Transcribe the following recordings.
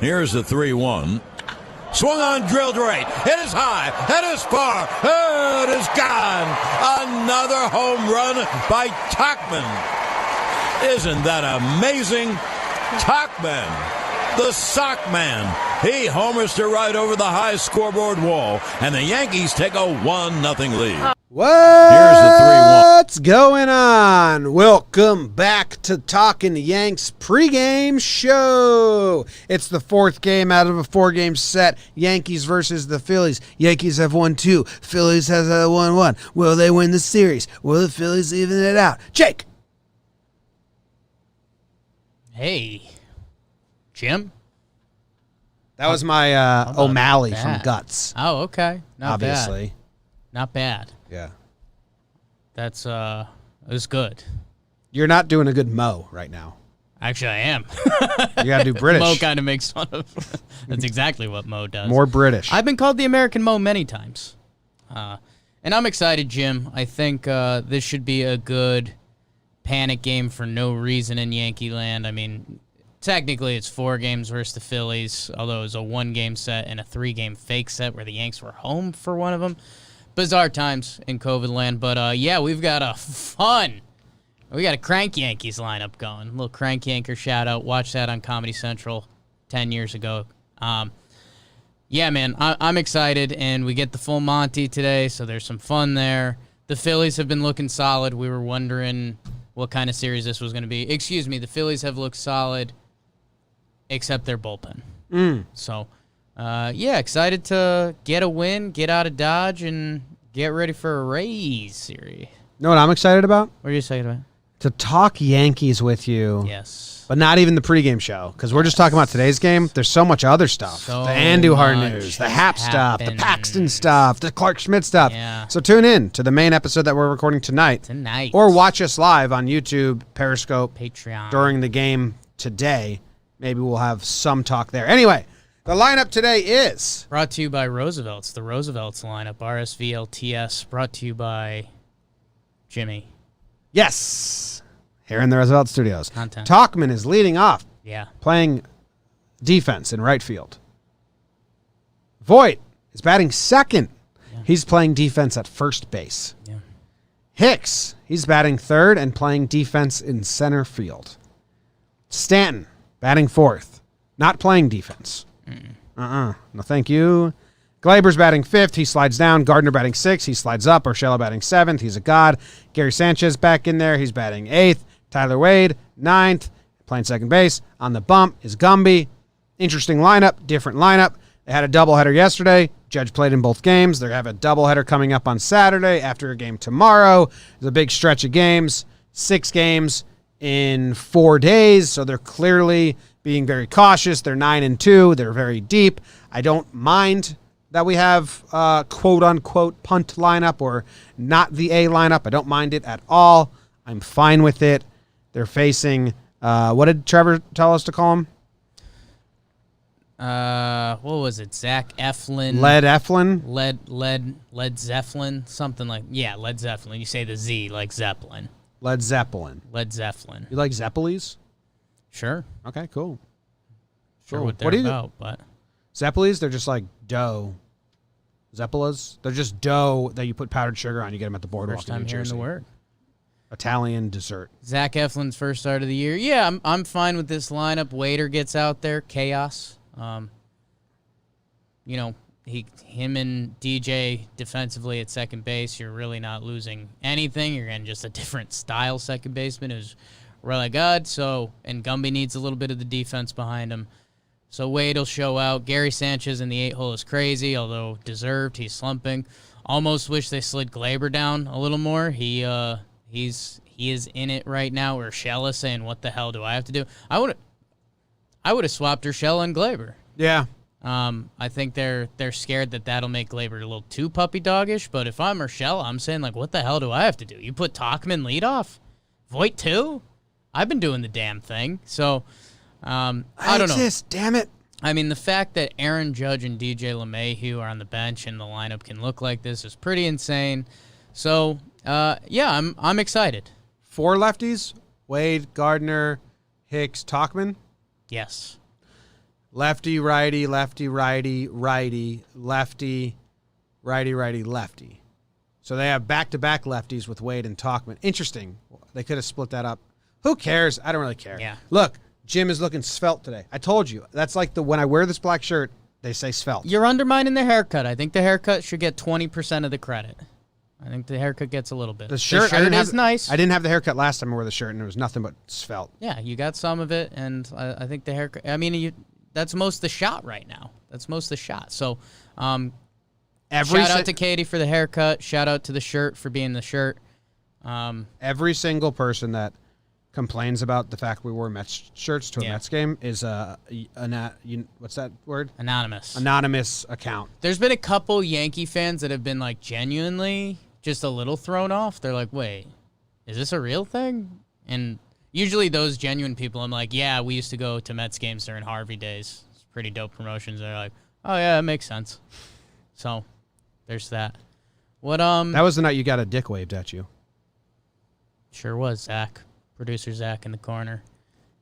Here's the 3-1. Swung on, drilled right. It is high. It is far. It is gone. Another home run by Tauchman. Isn't that amazing? Tauchman, the sock man. He homers to right over the high scoreboard wall, and the Yankees take a 1-0 lead. What's going on? Welcome back to Talkin Yanks pregame show. It's the fourth game out of a four-game set. Yankees versus the Phillies. Yankees have won 2. Phillies has won 1. Will they win the series? Will the Phillies even it out? Jake. Hey, Jim. That was my O'Malley from Guts. Oh, okay. Not obviously. bad. Not bad. Yeah. That's it was good. You're not doing a good Mo right now. Actually, I am. You got to do British. Mo kind of makes fun of. That's exactly what Mo does. More British. I've been called the American Mo many times. And I'm excited, Jim. I think this should be a good panic game for no reason in Yankee land. I mean, technically it's 4 games versus the Phillies, although it was a 1-game set and a 3-game fake set where the Yanks were home for one of them. Bizarre times in COVID land, but yeah, we've got we got a Crank Yankees lineup going. A little Crank Yanker shout out. Watch that on Comedy Central 10 years ago. Yeah, man, I'm excited, and we get the full Monty today, so there's some fun there. The Phillies have been looking solid. We were wondering what kind of series this was going to be. Excuse me, the Phillies have looked solid, except their bullpen. So, yeah, excited to get a win, get out of Dodge, and get ready for a Rays series. Know what I'm excited about? What are you excited about? To talk Yankees with you. Yes. But not even the pregame show, because we're just talking about today's game. There's so much other stuff. So the Andujar much news, the Hap stuff, the happened. Paxton stuff, the Clark Schmidt stuff. Yeah. So tune in to the main episode that we're recording tonight. Or watch us live on YouTube, Periscope, Patreon. during the game today. Maybe we'll have some talk there. Anyway, the lineup today is... Brought to you by Roosevelt's. The Roosevelt's lineup, RSVLTS, brought to you by Jimmy. Yes. Here in the Roosevelt Studios. Content. Tauchman is leading off. Yeah. Playing defense in right field. Voit is batting second. Yeah. He's playing defense at first base. Yeah. Hicks, he's batting third and playing defense in center field. Stanton, batting fourth. Not playing defense. No, thank you. Glaber's batting fifth. He slides down. Gardner batting sixth. He slides up. Urshela batting seventh. He's a god. Gary Sanchez back in there. He's batting eighth. Tyler Wade, ninth. Playing second base. On the bump is Gumby. Interesting lineup. Different lineup. They had a doubleheader yesterday. Judge played in both games. They have a doubleheader coming up on Saturday after a game tomorrow. There's a big stretch of games. 6 games in 4 days. So they're clearly being very cautious. They're 9-2. They're very deep. I don't mind that we have quote-unquote punt lineup or not the A lineup. I don't mind it at all. I'm fine with it. They're facing, what did Trevor tell us to call him? What was it? Zach Eflin. Led Eflin? Led Zeppelin. Something like, yeah, Led Zeppelin. You say the Z like Zeppelin. Led Zeppelin. Led Zeppelin. You like Zeppelis? Sure. Okay, cool. Sure Cool. what they're about, but... Zeppelis, they're just like dough. Zeppelas, they're just dough that you put powdered sugar on. You get them at the boardwalk. First time hearing the word. Italian dessert. Zach Eflin's first start of the year. Yeah, I'm fine with this lineup. Waiter gets out there. Chaos. You know, him and DJ defensively at second base, you're really not losing anything. You're getting just a different style second baseman who's really good. So, and Gumby needs a little bit of the defense behind him. So Wade will show out. Gary Sanchez in the 8-hole is crazy, although deserved. He's slumping. Almost wish they slid Glaber down a little more. He is in it right now. Urshela saying, "What the hell do I have to do?" I would have swapped Urshela and Glaber. Yeah. I think they're scared that that'll make Glaber a little too puppy doggish. But if I'm Urshela, I'm saying, like, what the hell do I have to do? You put Tauchman lead off? Voit too? I've been doing the damn thing. So, I don't know. Damn it. I mean, the fact that Aaron Judge and DJ LeMahieu are on the bench and the lineup can look like this is pretty insane. So, yeah, I'm excited. 4 lefties: Wade, Gardner, Hicks, Tauchman. Yes. Lefty, righty, lefty, righty, righty, lefty, righty, righty, lefty. So they have back-to-back lefties with Wade and Tauchman. Interesting. They could have split that up. Who cares? I don't really care. Yeah. Look, Jim is looking svelte today. I told you. That's like when I wear this black shirt, they say svelte. You're undermining the haircut. I think the haircut should get 20% of the credit. I think the haircut gets a little bit. The shirt is nice. I didn't have the haircut last time I wore the shirt, and it was nothing but svelte. Yeah, you got some of it, and I think the haircut. I mean, that's most of the shot right now. That's most of the shot. So, shout out to Katie for the haircut. Shout out to the shirt for being the shirt. Every single person that complains about the fact we wore Mets shirts to a Mets game is what's that word? Anonymous account. There's been a couple Yankee fans that have been like genuinely just a little thrown off. They're like, wait, is this a real thing? And usually those genuine people, I'm like, yeah, we used to go to Mets games during Harvey days. It's pretty dope promotions. They're like, oh yeah, that makes sense. So there's that. What That was the night you got a dick waved at you. Sure was, Zach. Producer Zach in the corner.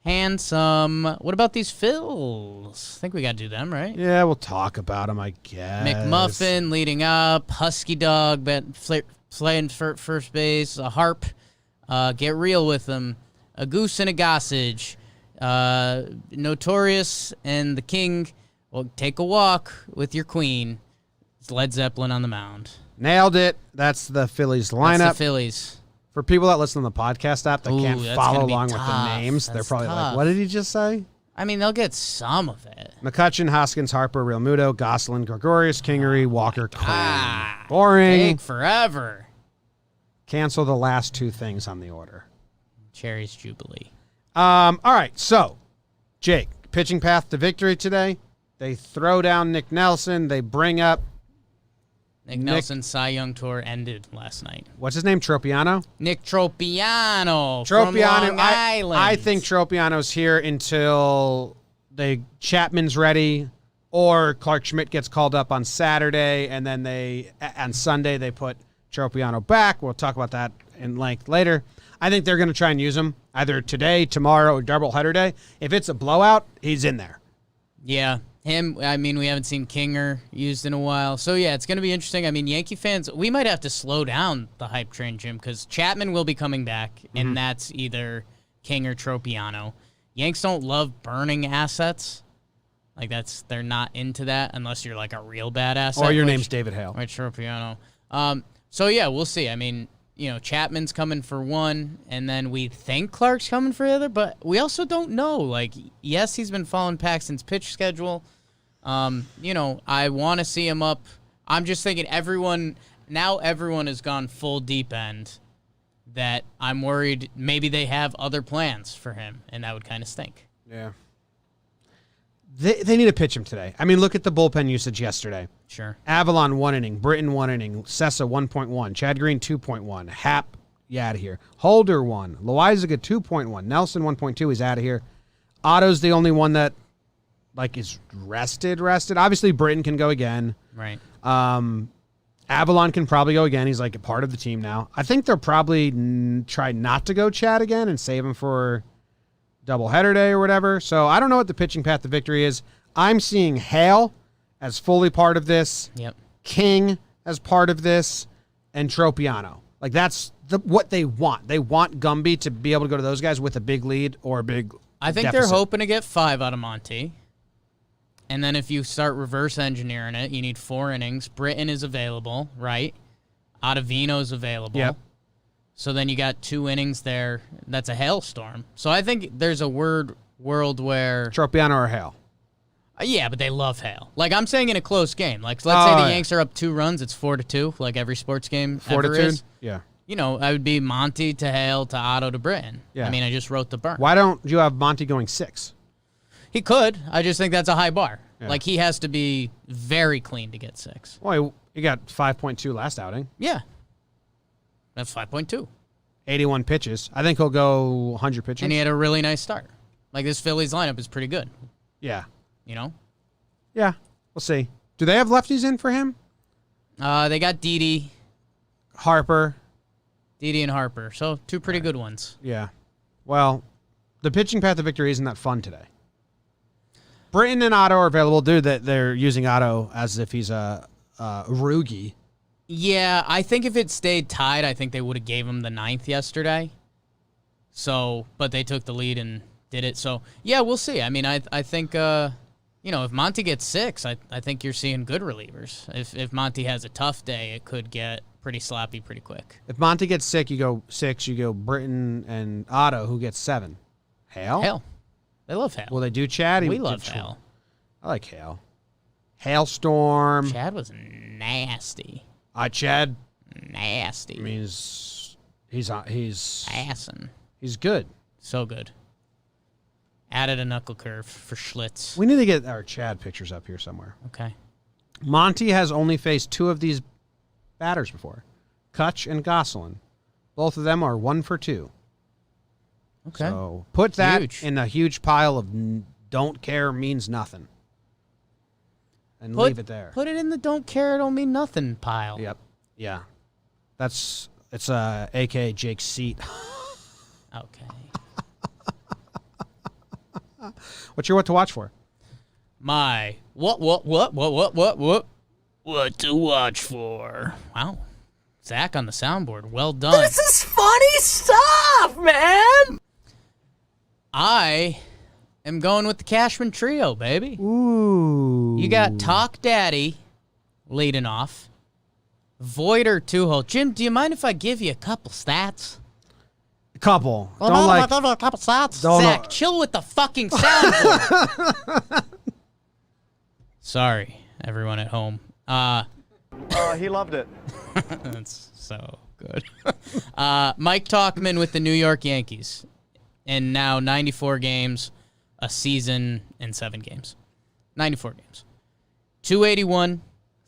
Handsome. What about these Phils? I think we got to do them, right? Yeah, we'll talk about them, I guess. McMuffin leading up. Husky Dog playing first base. A Harp. Get real with them. A Goose and a Gossage. Notorious and the King. Well, take a walk with your queen. It's Led Zeppelin on the mound. Nailed it. That's the Phillies lineup. That's the Phillies. For people that listen to the podcast app that can't follow along with the names, they're probably like, what did he just say? I mean, they'll get some of it. McCutchen, Hoskins, Harper, Real Muto, Gosselin, Gregorius, Kingery, Walker, Cline. Boring. Take forever. Cancel the last two things on the order. Cherry's Jubilee. All right, so, Jake, pitching path to victory today. They throw down Nick Nelson. They bring up Nick Nelson's Cy Young tour ended last night. What's his name? Tropiano? Nick Tropiano from Long Island. I think Tropiano's here until Chapman's ready or Clark Schmidt gets called up on Saturday, and then on Sunday they put Tropiano back. We'll talk about that in length later. I think they're going to try and use him either today, tomorrow, or doubleheader day. If it's a blowout, he's in there. Yeah. Him, I mean, we haven't seen Kinger used in a while. So, yeah, it's going to be interesting. I mean, Yankee fans, we might have to slow down the hype train, Jim, because Chapman will be coming back, and that's either King or Tropiano. Yanks don't love burning assets. Like, they're not into that unless you're, like, a real bad asset. Or your name's David Hale. Or Tropiano. So, yeah, we'll see. I mean, Chapman's coming for one, and then we think Clark's coming for the other, but we also don't know. Like, yes, he's been following Paxton's pitch schedule. I want to see him up. I'm just thinking everyone has gone full deep end, that I'm worried maybe they have other plans for him, and that would kind of stink. Yeah. They need to pitch him today. I mean, look at the bullpen usage yesterday. Sure. Avalon, 1 inning. Britton, 1 inning. Sessa, 1.1. Chad Green, 2.1. Happ, you out of here. Holder, 1. Loizaga, 2.1. Nelson, 1.2. He's out of here. Otto's the only one that, is rested. Obviously, Britton can go again. Right. Avalon can probably go again. He's, a part of the team now. I think they'll probably try not to go Chad again and save him for doubleheader day or whatever. So I don't know what the pitching path to victory is. I'm seeing Hale as fully part of this. Yep. King as part of this, and Tropiano. That's what they want. They want Gumby to be able to go to those guys with a big lead or a big I think deficit. they're hoping to get 5 out of Monty. And then if you start reverse engineering it, you need 4 innings. Britton is available, right? Ottavino's available. Yep. So then you got 2 innings there. That's a hailstorm. So I think there's a world where... Tropiano or Hale? Yeah, but they love Hale. I'm saying in a close game. Let's say the Yanks are up 2 runs. It's 4-2, like every sports game 4-2? is. Yeah. I would be Monty to Hale to Otto to Britton. Yeah. I mean, I just wrote the burn. Why don't you have Monty going 6? He could. I just think that's a high bar. Yeah. He has to be very clean to get 6. Well, he got 5.2 last outing. Yeah. That's 5.2. 81 pitches. I think he'll go 100 pitches. And he had a really nice start. This Phillies lineup is pretty good. Yeah. Yeah, we'll see. Do they have lefties in for him? They got Didi. Harper. Didi and Harper. So 2 pretty good ones. Yeah. Well, the pitching path to victory isn't that fun today. Britton and Otto are available. Dude, that they're using Otto as if he's a Roogie. Yeah, I think if it stayed tied, I think they would have gave him the 9th yesterday. So, but they took the lead and did it. So, yeah, we'll see. I mean, I think, if Monty gets 6, I think you're seeing good relievers. If Monty has a tough day, it could get pretty sloppy pretty quick. If Monty gets 6, you go Britton and Otto, who gets 7. Hale? Hale. They love Hale. Will they do Chad? We love Hale. I like Hale. Hailstorm. Chad was nasty. Chad Nasty. means he's Assing. He's good. So good. Added a knuckle curve for Schlitz. We need to get our Chad pictures up here somewhere. Okay. Monty has only faced 2 of these batters before, Kutch and Gosselin. Both of them are 1 for 2. Okay. So put that Huge. in a huge pile of don't care means nothing. And leave it there. Put it in the don't care, don't mean nothing pile. Yep. Yeah. It's a.k.a. Jake's seat. Okay. What's your what to watch for? My what to watch for? Wow. Zach on the soundboard. Well done. This is funny stuff, man. I am going with the Cashman Trio, baby. Ooh. You got Talk Daddy leading off. Voider 2-hole. Jim, do you mind if I give you a couple stats? A couple. Don't A couple stats. Don't Zach, chill with the fucking soundboard. Sorry, everyone at home. He loved it. That's so good. Mike Tauchman with the New York Yankees. And now 94 games, a season, and 7 games. 94 games. 281,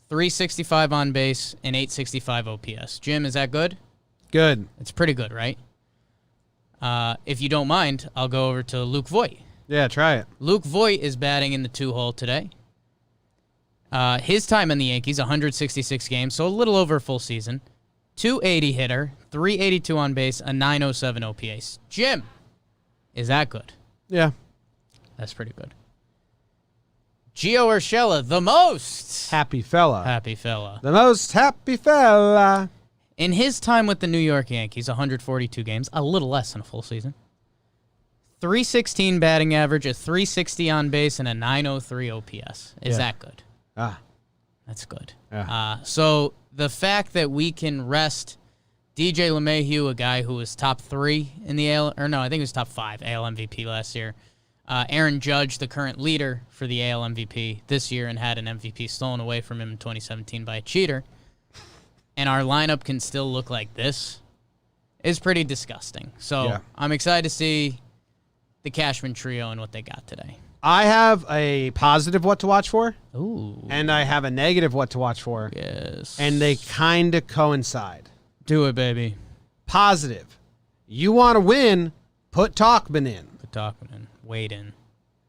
365 on base, and 865 OPS. Jim, is that good? Good. It's pretty good, right? If you don't mind, I'll go over to Luke Voit. Yeah, try it. Luke Voit is batting in the 2-hole today. His time in the Yankees, 166 games, so a little over a full season. 280 hitter, 382 on base, a 907 OPS. Jim, is that good? Yeah. That's pretty good. Gio Urshela, the most Happy fella. happy fella. The most happy fella. In his time with the New York Yankees, 142 games, a little less than a full season. 316 batting average, a 360 on base, and a 903 OPS. Is that good? That's good. Yeah. So the fact that we can rest DJ LeMahieu, a guy who was top 3 in the AL, or no, I think he was top 5 AL MVP last year. Aaron Judge, the current leader for the AL MVP this year, and had an MVP stolen away from him in 2017 by a cheater. And our lineup can still look like this is pretty disgusting. So Yeah. I'm excited to see the Cashman Trio and what they got today. I have a positive what to watch for, Ooh. and I have a negative what to watch for, Yes. and they kind of coincide. Do it, baby. Positive. You want to win, put Tauchman in. Put Talkin in. Wade in.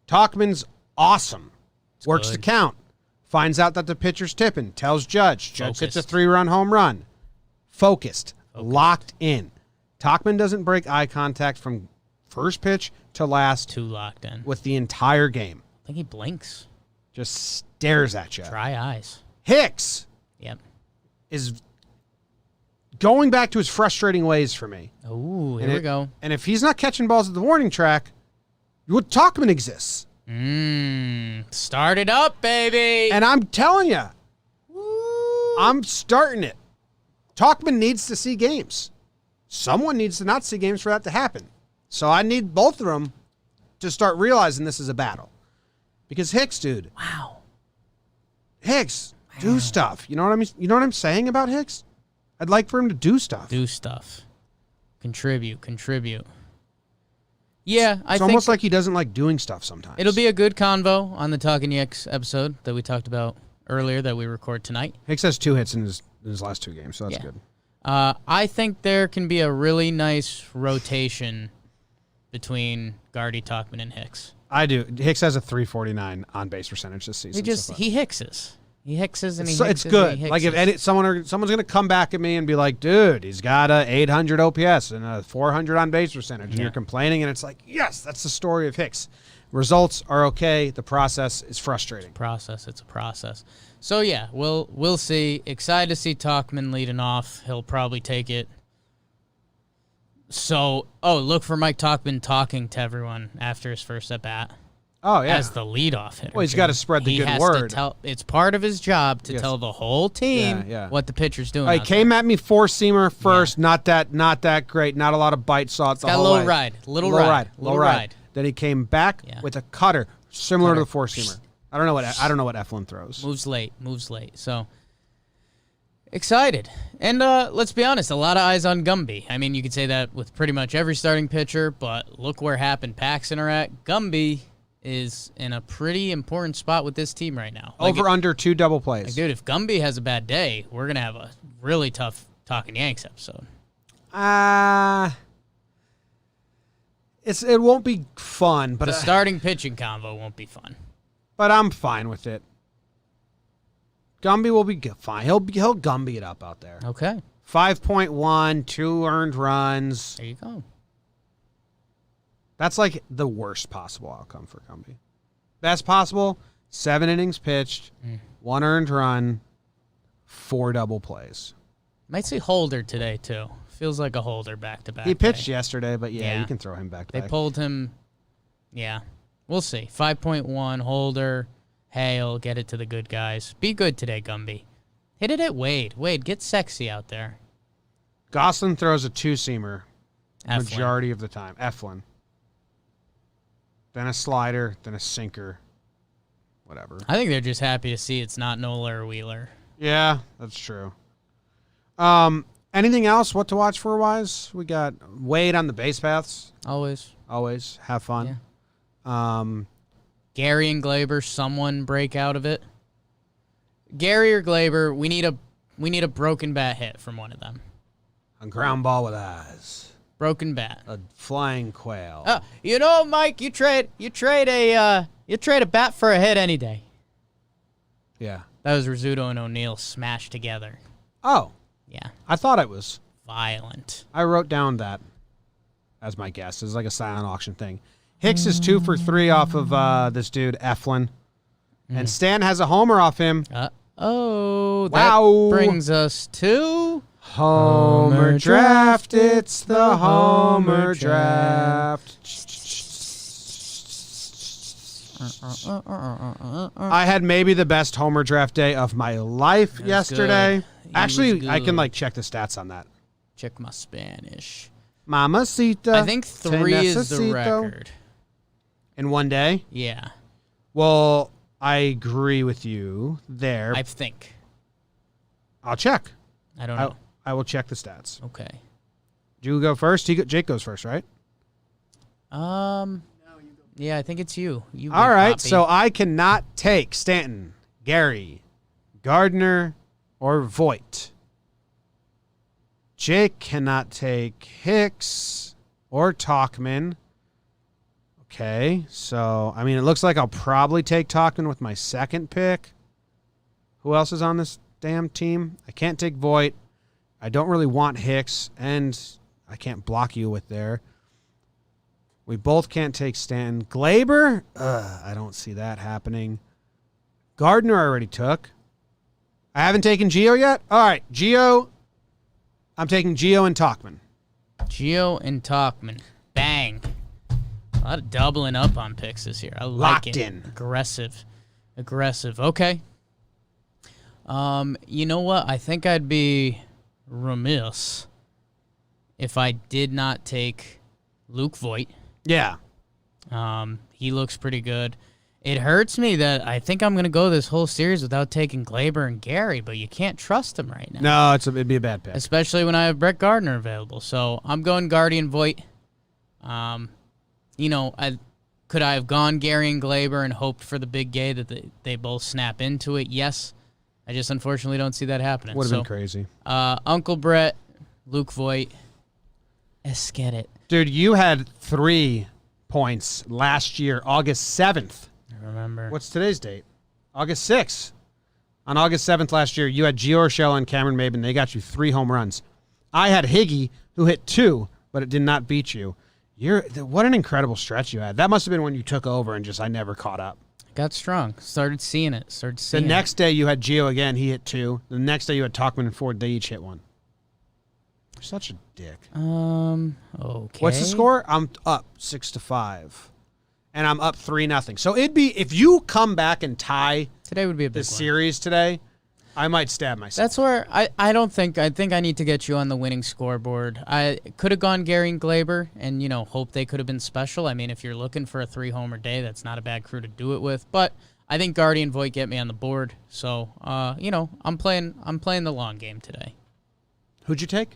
Tauchman's awesome. Works good. the count. Finds out that the pitcher's tipping. Tells Judge. Judge hits a Focused. 3-run home run. Focused. Locked in. Tauchman doesn't break eye contact from first pitch to last 2 locked in. with the entire game. I think he blinks. Just stares at you. Dry eyes. Hicks Yep. is going back to his frustrating ways for me. Ooh, here we go. And if he's not catching balls at the warning track, would Tauchman exists? Start it up, baby. And I'm telling you, I'm starting it. Tauchman needs to see games. Someone needs to not see games for that to happen. So I need both of them to start realizing this is a battle. Because Hicks, dude. Wow. Hicks, do stuff. You know what I mean? You know what I'm saying about Hicks? I'd like for him to do stuff. Do stuff. Contribute. Yeah, I It's think almost like he doesn't like doing stuff sometimes. it'll be a good convo on the Talkin' Yanks episode that we talked about earlier that we record tonight. Hicks has 2 hits in his last 2 games, so that's Yeah. good. I think there can be a really nice rotation between Gardy, Tauchman, and Hicks. I do. Hicks has a 349 on base percentage this season. He Hickses. He Hickses and he So Hickses. it's good. and he Like if Hickses. someone's going to come back at me and be like, "Dude, he's got a 800 OPS and a 400 on base percentage," and you're complaining, and it's like, yes, that's the story of Hicks. Results are okay. The process is frustrating. It's a process. So yeah, we'll see. Excited to see Tauchman leading off. He'll probably take it. So, look for Mike Tauchman talking to everyone after his first at bat. Oh, yeah. As the leadoff hitter. Well, he's got to spread the good word. It's part of his job to tell the whole team what the pitcher's doing. He came at me four-seamer first. Yeah. Not that great. Not a lot of bite saw it the whole way. Little ride. Then he came back with a cutter similar to the four-seamer. I don't know what Eflin throws. Moves late. So excited. And let's be honest, a lot of eyes on Gumby. I mean, you could say that with pretty much every starting pitcher, but look where Happ and Paxton are at. Gumby is in a pretty important spot with this team right now. Under 2 double plays. Like, dude, if Gumby has a bad day, we're going to have a really tough Talkin' Yanks episode. It won't be fun, but the starting pitching combo won't be fun. But I'm fine with it. Gumby will be fine. He'll Gumby it up out there. Okay. 5.1, 2 earned runs. There you go. That's like the worst possible outcome for Gumby. Best possible, 7 innings pitched, 1 earned run, 4 double plays. Might see Holder today, too. Feels like a Holder back-to-back. He pitched yesterday, but you can throw him back-to-back. They pulled him. Yeah. We'll see. 5.1, Holder, Hale, get it to the good guys. Be good today, Gumby. Hit it at Wade. Wade, get sexy out there. Gosselin throws a 2-seamer majority of the time. Eflin. Then a slider, then a sinker. Whatever. I think they're just happy to see it's not Nola or Wheeler. Yeah, that's true. Anything else? What to watch for wise? We got Wade on the base paths. Always. Have fun. Yeah. Gary and Glaber, someone break out of it. Gary or Glaber, we need a broken bat hit from one of them. A ground ball with eyes. Broken bat. A flying quail. Mike, you trade a bat for a hit any day. Yeah. That was Rizzuto and O'Neill smashed together. Oh. Yeah. I thought it was violent. I wrote down that as my guess. It's like a silent auction thing. Hicks is 2 for 3 off of this dude, Eflin. And Stan has a homer off him. That brings us to Homer Draft. It's the Homer Draft. I had maybe the best Homer Draft day of my life yesterday. Actually, I can check the stats on that. Check my Spanish. Mamacita. I think 3 is the record. In one day? Yeah. Well, I agree with you there. I think. I'll check. I don't know. I will check the stats. Okay. Do you go first? Jake goes first, right? Yeah, I think it's you. All right, so I cannot take Stanton, Gary, Gardner, or Voit. Jake cannot take Hicks or Tauchman. Okay, so, it looks like I'll probably take Talkin with my second pick. Who else is on this damn team? I can't take Voit. I don't really want Hicks, and I can't block you with there. We both can't take Stanton. Glaber? I don't see that happening. Gardner I already took. I haven't taken Gio yet? All right, Gio. I'm taking Gio and Tauchman. Gio and Tauchman. Bang. A lot of doubling up on picks this year. I like it. Locked in. Aggressive. Okay. You know what? I think I'd be remiss if I did not take Luke Voit. Yeah. He looks pretty good. It hurts me that I think I'm going to go this whole series without taking Glaber and Gary, but you can't trust them right now. No, it'd be a bad pick. Especially when I have Brett Gardner available. So I'm going Guardian Voit. Could I have gone Gary and Glaber and hoped for the big gay that they both snap into it? Yes. I just unfortunately don't see that happening. Would have been crazy. Uncle Brett, Luke Voit. Let's get it. Dude, you had 3 points last year, August 7th. I remember. What's today's date? August 6th. On August 7th last year, you had Gio Urshela and Cameron Maben. They got you 3 home runs. I had Higgy, who hit 2, but it did not beat you. What an incredible stretch you had. That must have been when you took over and I never caught up. Got strong. Started seeing it. The next day you had Gio again. He hit 2. The next day you had Tauchman and Ford. They each hit 1. You're such a dick. Okay. What's the score? I'm up 6-5. And I'm up 3-0. So it'd be, if you come back and tie today would be a big the series today, I might stab myself. That's where I think I need to get you on the winning scoreboard. I could have gone Gary and Glaber and, hope they could have been special. I mean, if you're looking for a 3-homer day, that's not a bad crew to do it with. But I think Gardy and Voigt get me on the board. So, I'm playing the long game today. Who'd you take?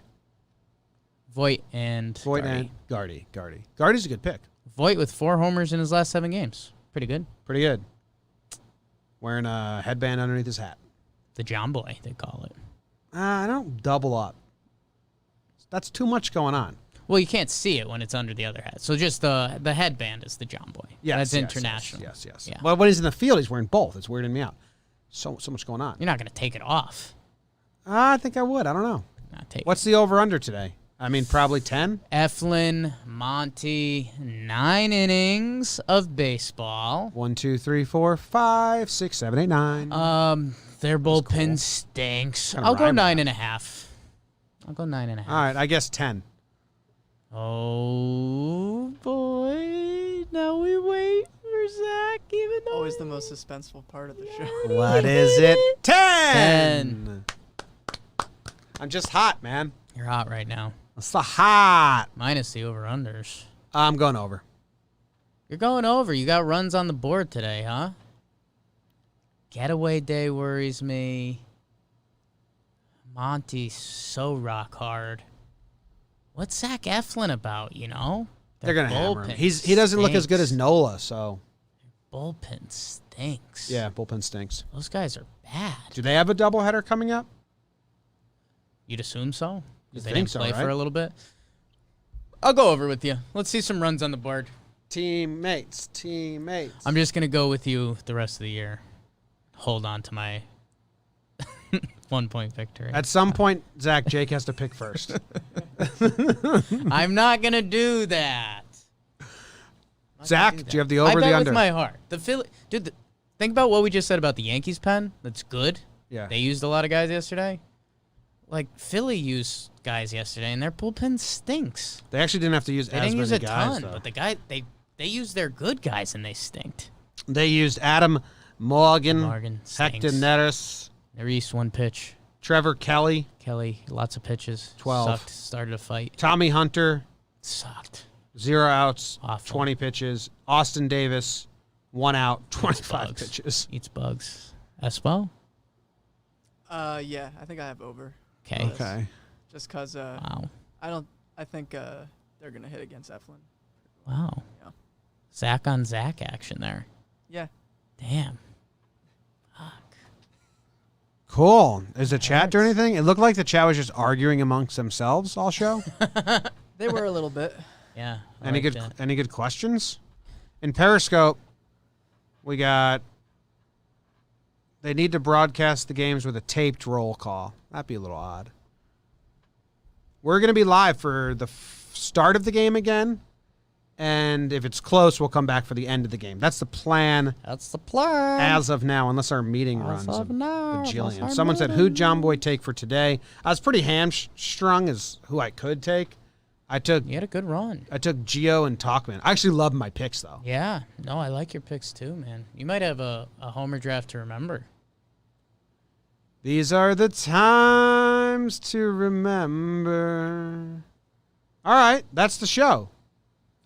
Voigt and Gardy. Gardy's a good pick. Voigt with 4 homers in his last 7 games. Pretty good. Pretty good. Wearing a headband underneath his hat. The JOMBOY, they call it. I don't double up. That's too much going on. Well, you can't see it when it's under the other hat. So just the headband is the JOMBOY. Yes, that's international. Yes. Yeah. Well, when he's in the field, he's wearing both. It's weirding me out. So much going on. You're not going to take it off. I think I would. I don't know. What's the over-under today? I mean, probably 10? Eflin, Monty, 9 innings of baseball. 1, 2, 3, 4, 5, 6, 7, 8, 9. Their bullpen stinks. I'll go 9.5. I'll go 9.5. All right, I guess 10. Oh, boy. Now we wait for Zach, even though... Always the most suspenseful part of the show. What is it? 10! I'm just hot, man. You're hot right now. It's the hot. Minus the over-unders. I'm going over. You're going over. You got runs on the board today, huh? Getaway day worries me. Monty's so rock hard. What's Zach Eflin about, They're going to hammer him. He doesn't look as good as Nola, so. Bullpen stinks. Yeah, bullpen stinks. Those guys are bad. Do they have a doubleheader coming up? You'd assume so. You They think didn't so, play right? for a little bit. I'll go over with you. Let's see some runs on the board. Teammates. I'm just going to go with you the rest of the year. Hold on to my 1-point victory. At some point, Zach, Jake has to pick first. I'm not going to do that. Zach, do you have the over or the I bet under? with my heart. The Philly, dude, think about what we just said about the Yankees pen. That's good. Yeah. They used a lot of guys yesterday. Like, Philly used guys yesterday, and their bullpen stinks. They actually didn't have to use They as didn't use many a guys, ton, though. but they used their good guys, and they stinked. They used Adam Morgan stinks. Hector Neris, Neris, 1 pitch. Trevor Kelly, Lots of pitches. 12. Sucked. Started a fight. Tommy Hunter, Sucked. 0 outs, Awful. 20 pitches. Austin Davis, 1 out, 25 bugs. pitches. Eats bugs. Espo? Yeah, I think I have over. Okay. Just because Wow. I think they're going to hit against Eflin. Wow. Yeah. Zach on Zach action there. Yeah. Damn. Cool. Is the chat doing anything? It looked like the chat was just arguing amongst themselves all show. They were a little bit. Yeah. I Any like good that. any good questions? In Periscope, we got they need to broadcast the games with a taped roll call. That'd be a little odd. We're going to be live for the start of the game again, and if it's close, we'll come back for the end of the game. That's the plan That's the plan. as of now, unless our meeting runs a of now. bajillion. As of Someone said, now. who'd JOMBOY take for today? I was pretty hamstrung as who I could take. I took You had a good run. Gio and Tauchman. I actually love my picks, though. Yeah. No, I like your picks too, man. You might have a homer draft to remember. These are the times to remember. All right, that's the show.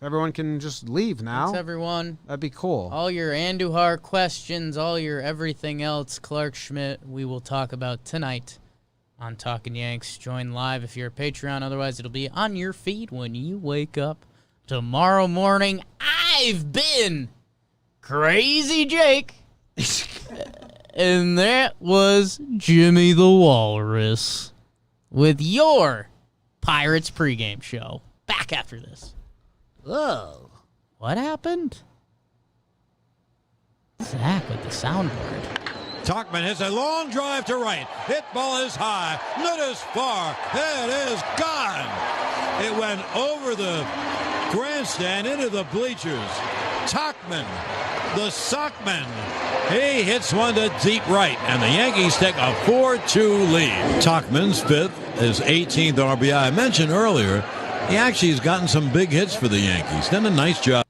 Everyone can just leave now. Thanks, everyone. That'd be cool. All your Andujar questions, all your everything else, Clark Schmidt, we will talk about tonight on Talkin' Yanks. Join live if you're a Patreon. Otherwise, it'll be on your feed when you wake up tomorrow morning. I've been Crazy Jake. And that was Jimmy the Walrus with your Pirates pregame show. Back after this. Whoa. What happened? Zach with the soundboard. Tauchman hits a long drive to right. Hit ball is high. Not as far. It is gone. It went over the Grandstand into the bleachers. Tauchman, the Sockman. He hits one to deep right, and the Yankees take a 4-2 lead. Tauchman's fifth, his 18th RBI. I mentioned earlier, he actually has gotten some big hits for the Yankees. Done a nice job.